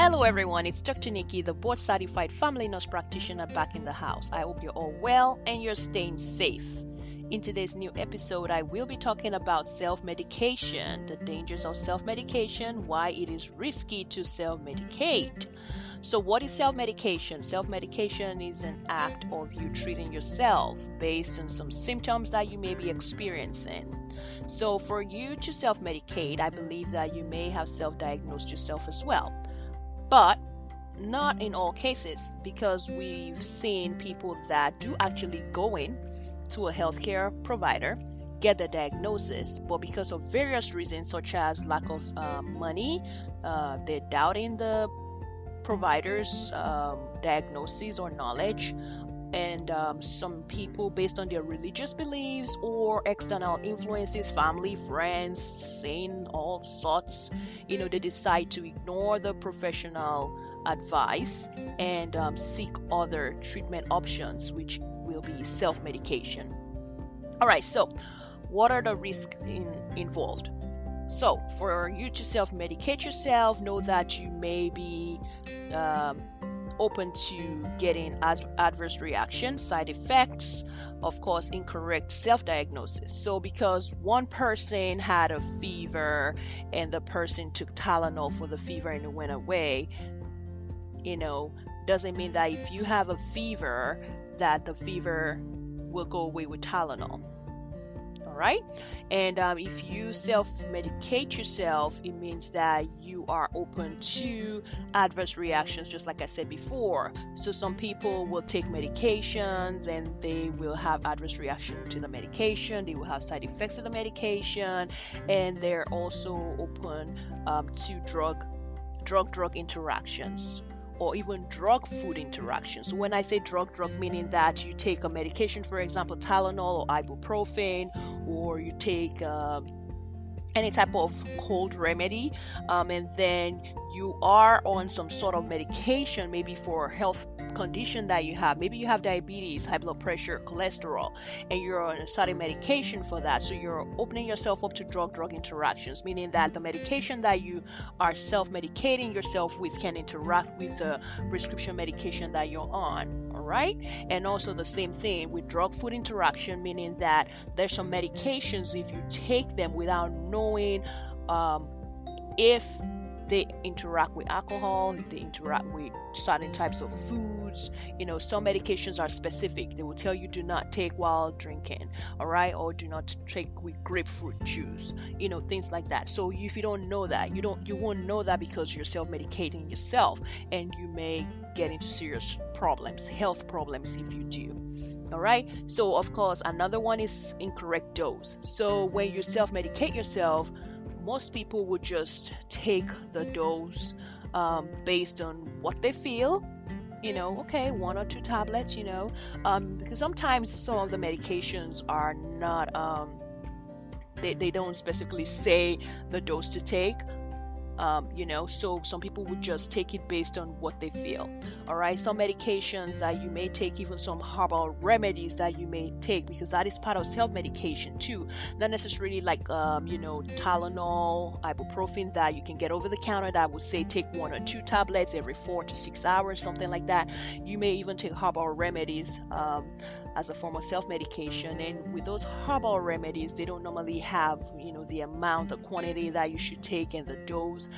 Hello everyone, it's Dr. Nikki, the board certified family nurse practitioner back in the house. I hope you're all well and you're staying safe. In today's new episode, I will be talking about self-medication, the dangers of self-medication, why it is risky to self-medicate. So what is self-medication? Self-medication is an act of you treating yourself based on some symptoms that you may be experiencing. So for you to self-medicate, I believe that you may have self-diagnosed yourself as well. But not in all cases, because we've seen people that do actually go in to a healthcare provider, get the diagnosis, but because of various reasons such as lack of money, they're doubting the provider's diagnosis or knowledge, and some people, based on their religious beliefs or external influences, family, friends, saying all sorts, they decide to ignore the professional advice and seek other treatment options, which will be self-medication. All right, so what are the risks involved? So for you to self-medicate yourself, know that you may be open to getting adverse reactions, side effects, of course, incorrect self-diagnosis. So because one person had a fever and the person took Tylenol for the fever and it went away, doesn't mean that if you have a fever that the fever will go away with Tylenol. All right, and if you self-medicate yourself, it means that you are open to adverse reactions, just like I said before. So some people will take medications and they will have adverse reaction to the medication, they will have side effects of the medication, and they're also open to drug interactions, or even drug food interactions. So when I say drug meaning that you take a medication, for example Tylenol or ibuprofen, or you take any type of cold remedy, and then you are on some sort of medication, maybe for a health condition that you have. Maybe you have diabetes, high blood pressure, cholesterol, and you're on a certain medication for that. So you're opening yourself up to drug interactions, meaning that the medication that you are self-medicating yourself with can interact with the prescription medication that you're on. All right, and also the same thing with drug food interaction, meaning that there's some medications, if you take them without knowing if they interact with alcohol, if they interact with certain types of foods. Some medications are specific. They will tell you do not take while drinking, all right, or do not take with grapefruit juice, things like that. So if you don't know that, you won't know that because you're self-medicating yourself, and you may get into serious problems, health problems, if you do. All right, so of course another one is incorrect dose. So when you self-medicate yourself, most people would just take the dose based on what they feel, okay, 1 or 2 tablets, because sometimes some of the medications are not, they don't specifically say the dose to take. So some people would just take it based on what they feel. All right, some medications that you may take, even some herbal remedies that you may take, because that is part of self-medication too. Not necessarily like Tylenol, ibuprofen that you can get over the counter that would say take 1 or 2 tablets every 4 to 6 hours, something like that. You may even take herbal remedies as a form of self-medication, and with those herbal remedies, they don't normally have the amount, the quantity that you should take, and the dose.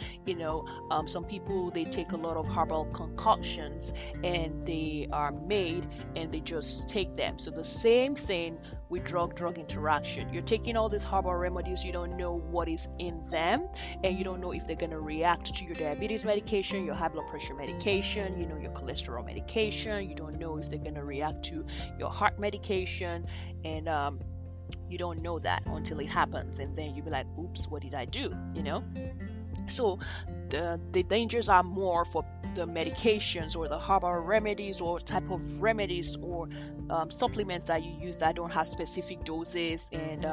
Some people, they take a lot of herbal concoctions and they are made and they just take them. So the same thing with drug interaction. You're taking all these herbal remedies, you don't know what is in them, and you don't know if they're going to react to your diabetes medication, your high blood pressure medication, your cholesterol medication. You don't know if they're going to react to your heart medication, and you don't know that until it happens, and then you'll be like, oops, what did I do? So the dangers are more for the medications or the herbal remedies or type of remedies or supplements that you use that don't have specific doses and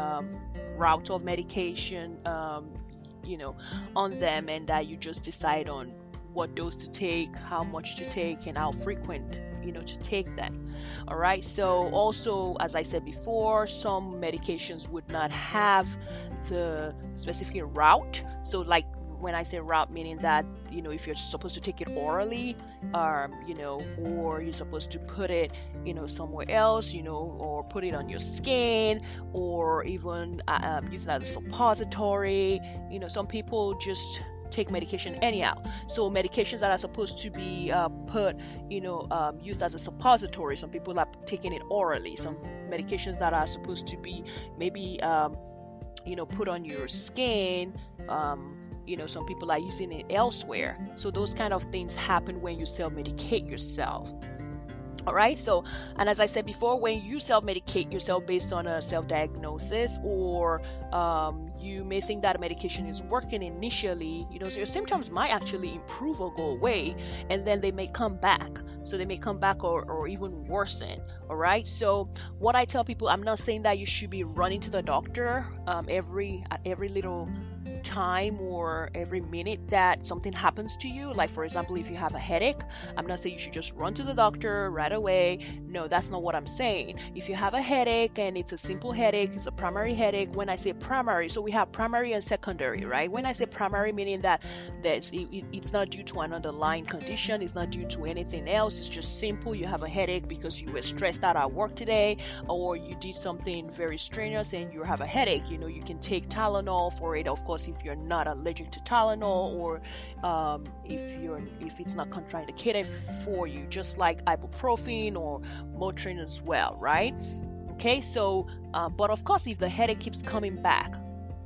route of medication on them, and that you just decide on what dose to take, how much to take, and how frequent to take them. All right, so also, as I said before, some medications would not have the specific route. So like when I say route, meaning that, if you're supposed to take it orally, or you're supposed to put it, somewhere else, or put it on your skin, or even use it as a suppository. Some people just take medication anyhow. So medications that are supposed to be used as a suppository, some people are taking it orally. Some medications that are supposed to be maybe put on your skin, some people are using it elsewhere. So those kind of things happen when you self-medicate yourself. All right. So, and as I said before, when you self-medicate yourself based on a self-diagnosis, or you may think that medication is working initially, so your symptoms might actually improve or go away, and then they may come back. So they may come back or even worsen. All right. So what I tell people, I'm not saying that you should be running to the doctor at every little time or every minute that something happens to you. Like, for example, if you have a headache, I'm not saying you should just run to the doctor right away. No, that's not what I'm saying. If you have a headache and it's a simple headache, it's a primary headache. When I say primary, so we have primary and secondary, right? When I say primary, meaning that it's not due to an underlying condition, it's not due to anything else, it's just simple. You have a headache because you were stressed out at work today, or you did something very strenuous and you have a headache. You can take Tylenol for it, of course, if you're not allergic to Tylenol, or if it's not contraindicated for you, just like ibuprofen or Motrin as well, right? Okay, so but of course, if the headache keeps coming back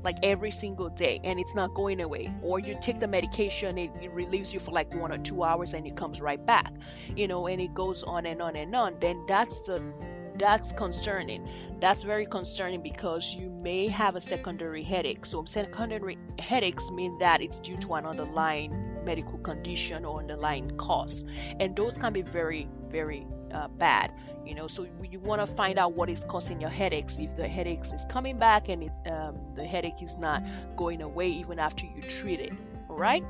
like every single day and it's not going away, or you take the medication, it relieves you for like 1 or 2 hours and it comes right back, and it goes on and on and on, then that's concerning. That's very concerning, because you may have a secondary headache. So secondary headaches mean that it's due to an underlying medical condition or underlying cause, and those can be very, very bad. So you want to find out what is causing your headaches. If the headaches is coming back and the headache is not going away even after you treat it. All right.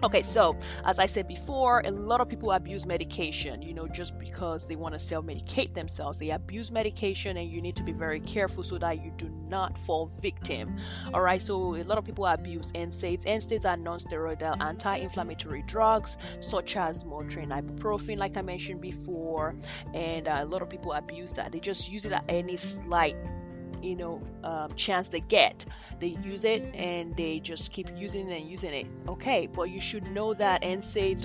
Okay, so as I said before, a lot of people abuse medication, just because they want to self-medicate themselves. They abuse medication, and you need to be very careful so that you do not fall victim. All right, so a lot of people abuse NSAIDs. NSAIDs are non-steroidal anti-inflammatory drugs, such as Motrin, ibuprofen, like I mentioned before, and a lot of people abuse that. They just use it at any slight chance they get. They use it and they just keep using it and using it. Okay, but you should know that NSAIDs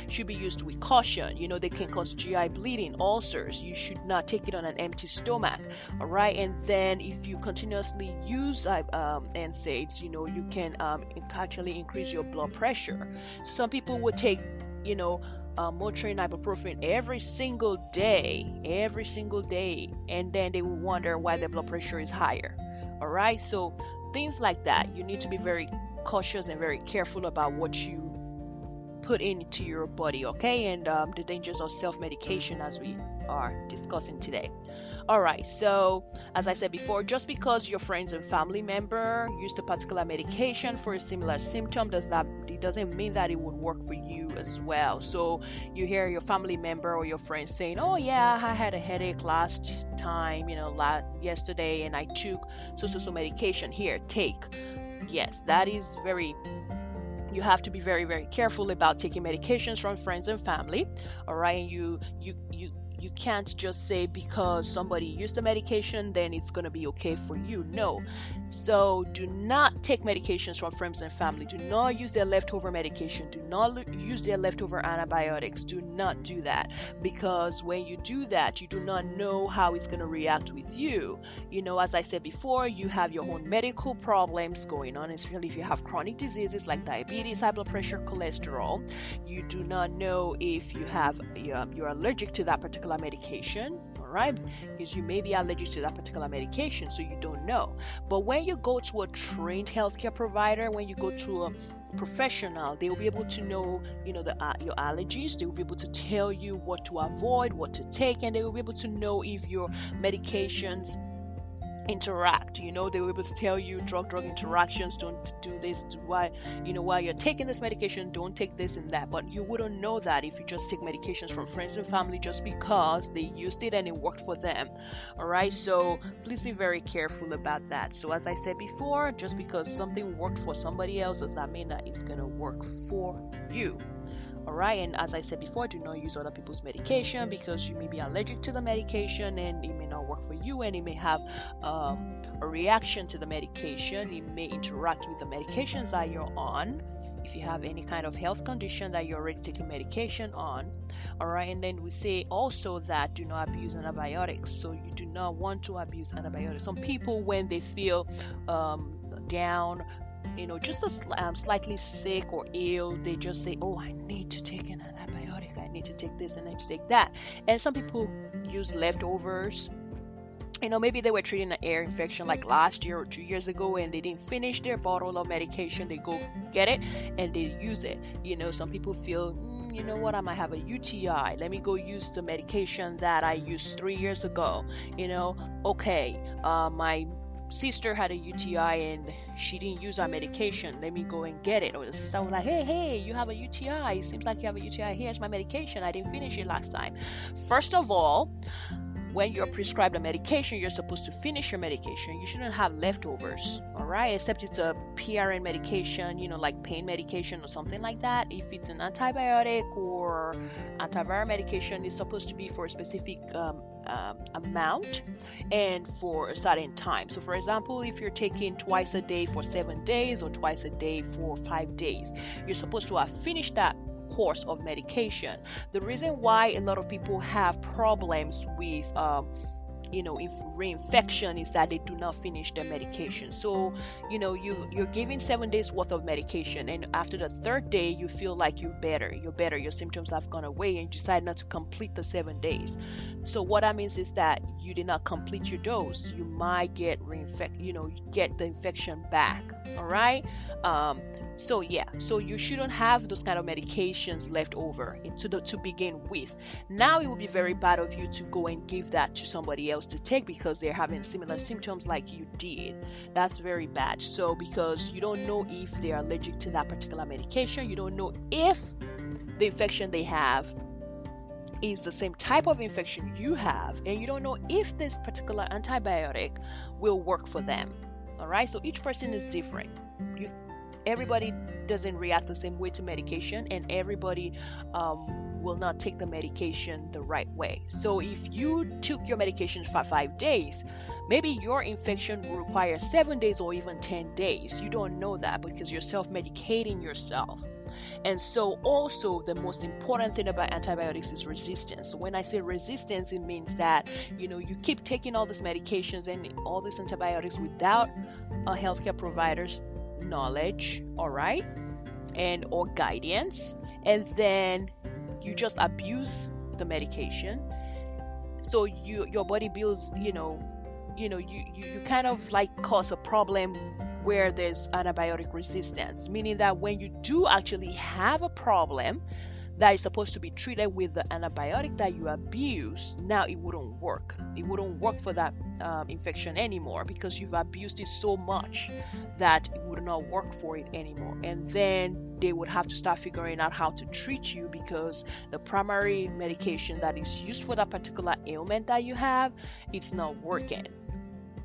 should be used with caution. They can cause GI bleeding, ulcers. You should not take it on an empty stomach. All right, and then if you continuously use NSAIDs, you can actually increase your blood pressure. Some people would take Motrin, ibuprofen every single day, and then they will wonder why their blood pressure is higher. All right, so things like that, you need to be very cautious and very careful about what you put into your body. Okay, and the dangers of self-medication, as we are discussing today. All right, so as I said before, just because your friends and family member used a particular medication for a similar symptom doesn't mean that it would work for you as well. So you hear your family member or your friends saying, "Oh yeah, I had a headache last time, yesterday, and I took so medication. Here, take." Yes, that is you have to be very, very careful about taking medications from friends and family. All right, and you can't just say because somebody used the medication, then it's going to be okay for you. No. So do not take medications from friends and family. Do not use their leftover medication. Do not use their leftover antibiotics. Do not do that, because when you do that, you do not know how it's going to react with you. As I said before, you have your own medical problems going on, especially if you have chronic diseases like diabetes, high blood pressure, cholesterol. You do not know if you're allergic to that particular medication, all right, because you may be allergic to that particular medication, so you don't know. But when you go to a trained healthcare provider, when you go to a professional, they will be able to know your allergies. They will be able to tell you what to avoid, what to take, and they will be able to know if your medications interact. They were able to tell you drug interactions, don't do this, do why, while you're taking this medication, don't take this and that. But you wouldn't know that if you just take medications from friends and family just because they used it and it worked for them. All right, so please be very careful about that. So as I said before, just because something worked for somebody else does not mean that it's gonna work for you. All right, and as I said before, do not use other people's medication because you may be allergic to the medication and it may not work for you, and it may have a reaction to the medication. It may interact with the medications that you're on. If you have any kind of health condition that you're already taking medication on. All right, and then we say also that do not abuse antibiotics. So you do not want to abuse antibiotics. Some people, when they feel down, just slightly sick or ill, they just say, oh, I need to take an antibiotic, I need to take this and I need to take that. And some people use leftovers. Maybe they were treating an ear infection like last year or 2 years ago and they didn't finish their bottle of medication. They go get it and they use it. Some people feel, you know what, I might have a UTI, let me go use the medication that I used 3 years ago. Okay, my sister had a UTI and she didn't use our medication, let me go and get it. Or the sister was like, hey, you have a UTI, it seems like you have a UTI, here's my medication, I didn't finish it last time. First of all, when you're prescribed a medication, you're supposed to finish your medication. You shouldn't have leftovers, all right? Except it's a PRN medication, like pain medication or something like that. If it's an antibiotic or antiviral medication, it's supposed to be for a specific amount and for a certain time. So for example, if you're taking twice a day for 7 days or twice a day for 5 days, you're supposed to have finished that course of medication. The reason why a lot of people have problems with reinfection is that they do not finish their medication. So you're giving 7 days worth of medication, and after the third day you feel like you're better, your symptoms have gone away, and you decide not to complete the 7 days. So what that means is that you did not complete your dose. You might get get the infection back. All right. So you shouldn't have those kind of medications left over to begin with. Now it would be very bad of you to go and give that to somebody else to take because they're having similar symptoms like you did. That's very bad. So because you don't know if they're allergic to that particular medication, you don't know if the infection they have is the same type of infection you have, and you don't know if this particular antibiotic will work for them. All right, so each person is different. Everybody doesn't react the same way to medication, and everybody will not take the medication the right way. So if you took your medication for 5 days, maybe your infection will require 7 days or even 10 days. You don't know that because you're self-medicating yourself. And so also the most important thing about antibiotics is resistance. So when I say resistance, it means that you keep taking all these medications and all these antibiotics without a healthcare provider's knowledge, all right, and or guidance, and then you just abuse the medication. So your body builds, you kind of like cause a problem where there's antibiotic resistance, meaning that when you do actually have a problem that is supposed to be treated with the antibiotic that you abuse, now it wouldn't work. It wouldn't work for that infection anymore because you've abused it so much that it would not work for it anymore. And then they would have to start figuring out how to treat you because the primary medication that is used for that particular ailment that you have, it's not working.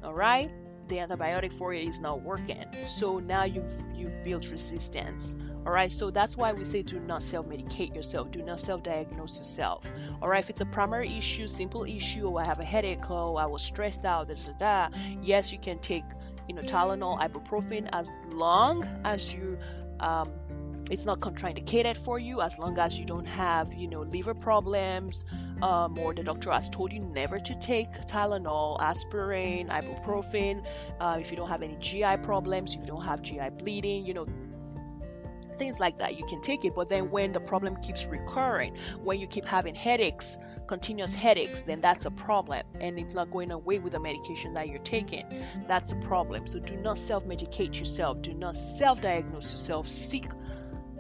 All right? The antibiotic for it is not working. So now you've built resistance. All right, so that's why we say do not self-medicate yourself. Do not self-diagnose yourself. All right, if it's a primary issue, simple issue, or I have a headache, or I was stressed out, yes, you can take Tylenol, ibuprofen, as long as you it's not contraindicated for you, as long as you don't have liver problems, or the doctor has told you never to take Tylenol, aspirin, ibuprofen. If you don't have any GI problems, if you don't have GI bleeding, things like that, you can take it. But then when the problem keeps recurring, when you keep having headaches, continuous headaches, then that's a problem, and it's not going away with the medication that you're taking. That's a problem. So do not self-medicate yourself. Do not self-diagnose yourself. Seek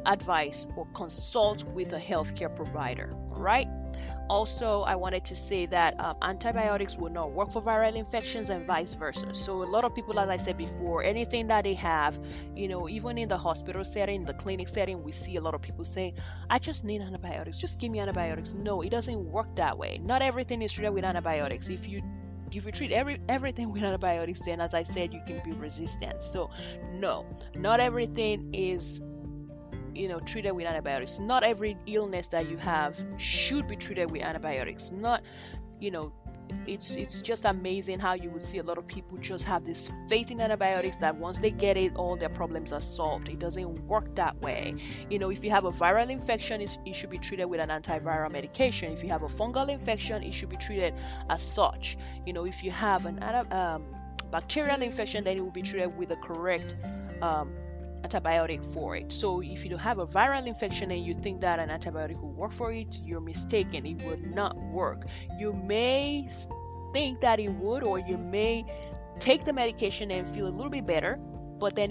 advice or consult with a healthcare provider. All right. Also, I wanted to say that antibiotics will not work for viral infections and vice versa. So a lot of people, as I said before, anything that they have, even in the hospital setting, the clinic setting, we see a lot of people saying, I just need antibiotics, just give me antibiotics. No, it doesn't work that way. Not everything is treated with antibiotics. If you treat everything with antibiotics, then as I said, you can be resistant. So no, not everything is treated with antibiotics. Not every illness that you have should be treated with antibiotics. Not, it's just amazing how you would see a lot of people just have this faith in antibiotics that once they get it, all their problems are solved. It doesn't work that way. If you have a viral infection, it should be treated with an antiviral medication. If you have a fungal infection, it should be treated as such. If you have an bacterial infection, then it will be treated with the correct antibiotic for it. So if you don't have a viral infection and you think that an antibiotic will work for it, you're mistaken. It will not work. You may think that it would, or you may take the medication and feel a little bit better, but then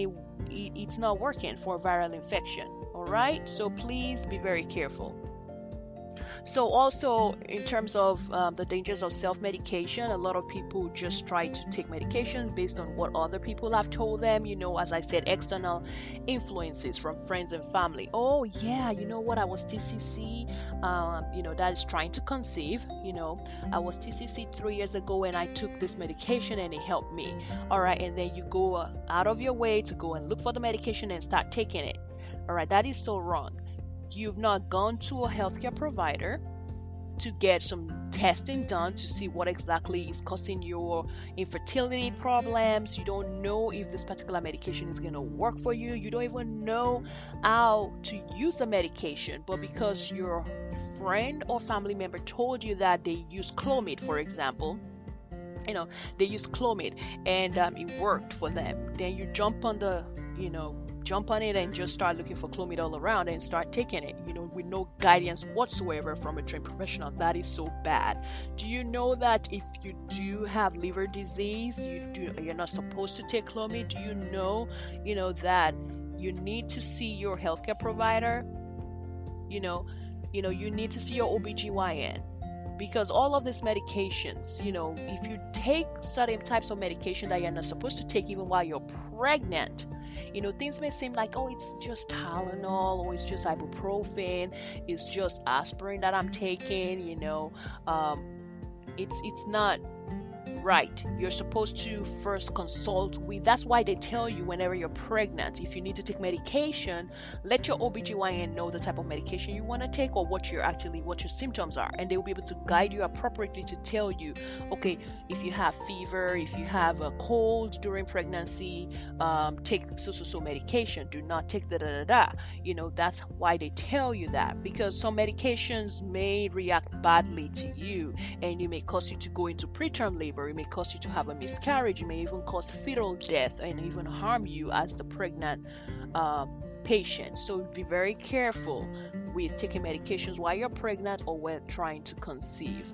it's not working for a viral infection. All right, so please be very careful. So also, in terms of the dangers of self-medication, a lot of people just try to take medication based on what other people have told them. As I said, external influences from friends and family. Oh yeah, you know what, I was TCC, that is trying to conceive. I was TCC 3 years ago and I took this medication and it helped me. All right, and then you go out of your way to go and look for the medication and start taking it. All right, that is so wrong. You've not gone to a healthcare provider to get some testing done to see what exactly is causing your infertility problems. You don't know if this particular medication is going to work for you. You don't even know how to use the medication, but because your friend or family member told you that they use Clomid, for example, they used Clomid and it worked for them, then you jump on it and just start looking for Clomid all around and start taking it, with no guidance whatsoever from a trained professional. That is so bad. Do you know that if you do have liver disease, you're not supposed to take Clomid? Do you know, that you need to see your healthcare provider? You need to see your OBGYN. Because all of these medications, if you take certain types of medication that you're not supposed to take even while you're pregnant, things may seem like, oh, it's just Tylenol, or it's just ibuprofen, it's just aspirin that I'm taking, it's not right. You're supposed to first consult with, that's why they tell you whenever you're pregnant, if you need to take medication, let your OBGYN know the type of medication you want to take or what your symptoms are, and they will be able to guide you appropriately to tell you, okay, if you have fever, if you have a cold during pregnancy, take so medication, do not take that's why they tell you that, because some medications may react badly to you and it may cause you to go into preterm labor. It may cause you to have a miscarriage. It may even cause fetal death and even harm you as the pregnant patient. So be very careful with taking medications while you're pregnant or when trying to conceive.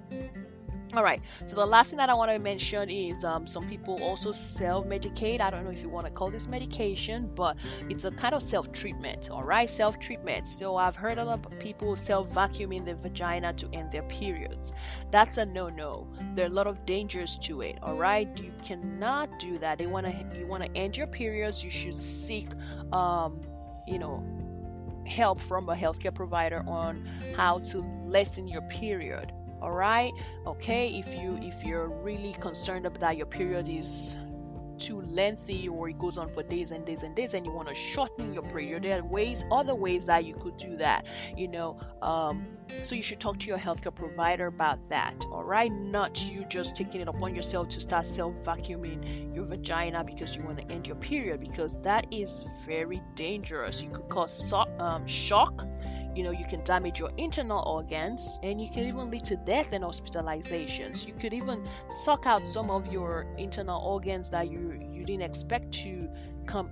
All right, so the last thing that I want to mention is some people also self-medicate. I don't know if you want to call this medication, but it's a kind of self-treatment. All right, self-treatment. So I've heard a lot of people self-vacuuming their vagina to end their periods. That's a no-no. There are a lot of dangers to it. All right, you cannot do that. You want to end your periods, you should seek help from a healthcare provider on how to lessen your period. All right, okay, if you're really concerned about that your period is too lengthy or it goes on for days and days and days and you want to shorten your period, there are other ways that you could do that, so you should talk to your healthcare provider about that. All right, not you just taking it upon yourself to start self-vacuuming your vagina because you want to end your period, because that is very dangerous. You could cause shock. You can damage your internal organs, and you can even lead to death and hospitalizations. You could even suck out some of your internal organs that you didn't expect to come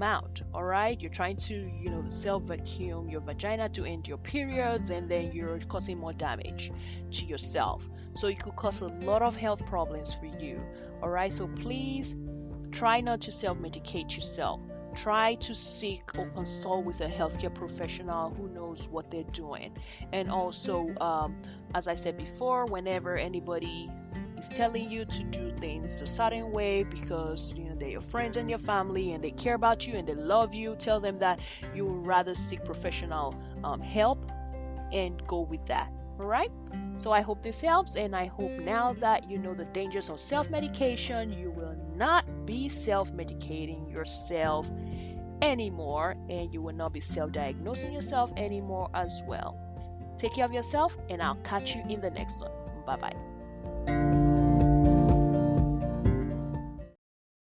out. All right, you're trying to self-vacuum your vagina to end your periods, and then you're causing more damage to yourself. So it could cause a lot of health problems for you. All right, so please try not to self-medicate yourself. try to seek or consult with a healthcare professional who knows what they're doing. And also, as I said before, whenever anybody is telling you to do things a certain way because they're your friends and your family and they care about you and they love you, tell them that you would rather seek professional help and go with that. All right, so I hope this helps, and I hope now that you know the dangers of self-medication, you will not be self-medicating yourself anymore, and you will not be self-diagnosing yourself anymore as well. Take care of yourself, and I'll catch you in the next one. Bye bye.